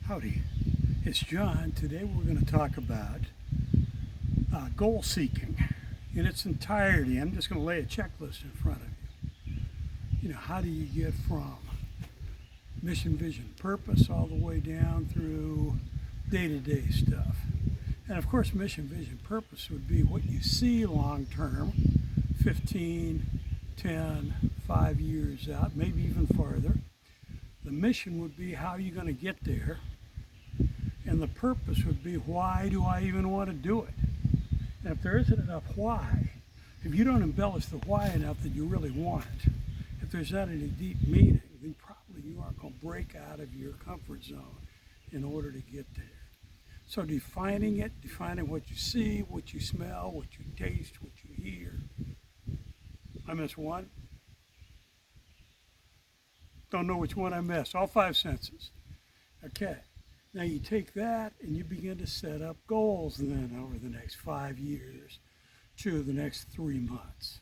Howdy, it's John. Today we're going to talk about goal seeking in its entirety. I'm just going to lay a checklist in front of you. You know, how do you get from mission, vision, purpose all the way down through day-to-day stuff? And of course, mission, vision, purpose would be what you see long term, 15, 10, 5 years out, maybe even farther. The mission would be how you're going to get there. And the purpose would be, why do I even want to do it? And if there isn't enough why, if you don't embellish the why enough that you really want it, if there's not any deep meaning, then probably you aren't going to break out of your comfort zone in order to get there. So defining it, defining what you see, what you smell, what you taste, what you hear. I missed one? Don't know which one I missed. All 5 senses. Okay. Now you take that and you begin to set up goals then over the next 5 years to the next 3 months.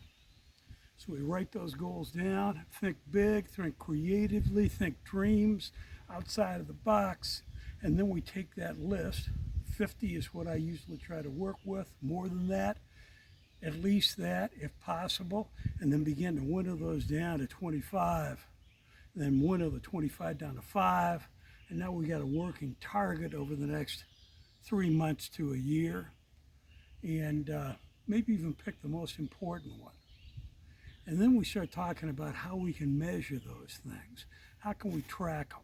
So we write those goals down, think big, think creatively, think dreams outside of the box, and then we take that list. 50 is what I usually try to work with, more than that, at least that if possible, and then begin to winnow those down to 25, then winnow the 25 down to 5, and now we got a working target over the next 3 months to a year, and maybe even pick the most important one. And then we start talking about how we can measure those things. How can we track them?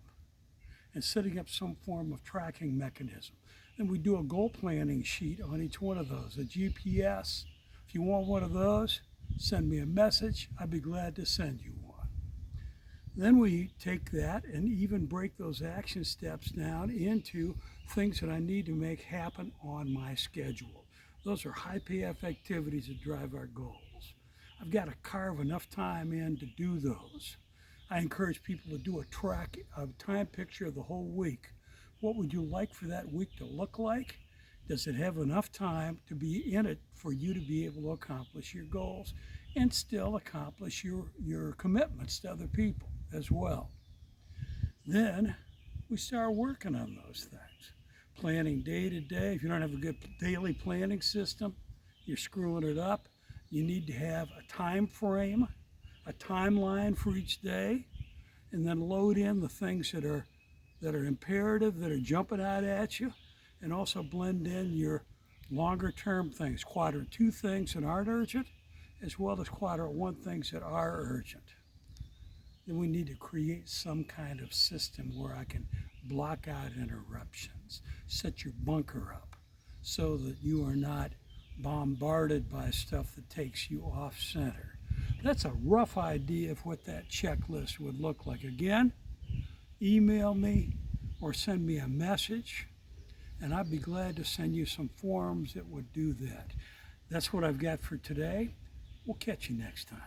And setting up some form of tracking mechanism. Then we do a goal planning sheet on each one of those, a GPS. If you want one of those, send me a message. I'd be glad to send you one. Then we take that and even break those action steps down into things that I need to make happen on my schedule. Those are high payoff activities that drive our goals. I've got to carve enough time in to do those. I encourage people to do a time picture of the whole week. What would you like for that week to look like? Does it have enough time to be in it for you to be able to accomplish your goals and still accomplish your commitments to other people as well? Then we start working on those things. Planning day to day. If you don't have a good daily planning system, you're screwing it up. You need to have a time frame, a timeline for each day, and then load in the things that are imperative, that are jumping out at you, and also blend in your longer term things, quadrant 2 things that aren't urgent, as well as quadrant 1 things that are urgent. Then we need to create some kind of system where I can block out interruptions, set your bunker up so that you are not bombarded by stuff that takes you off center. That's a rough idea of what that checklist would look like. Again, email me or send me a message, and I'd be glad to send you some forms that would do that. That's what I've got for today. We'll catch you next time.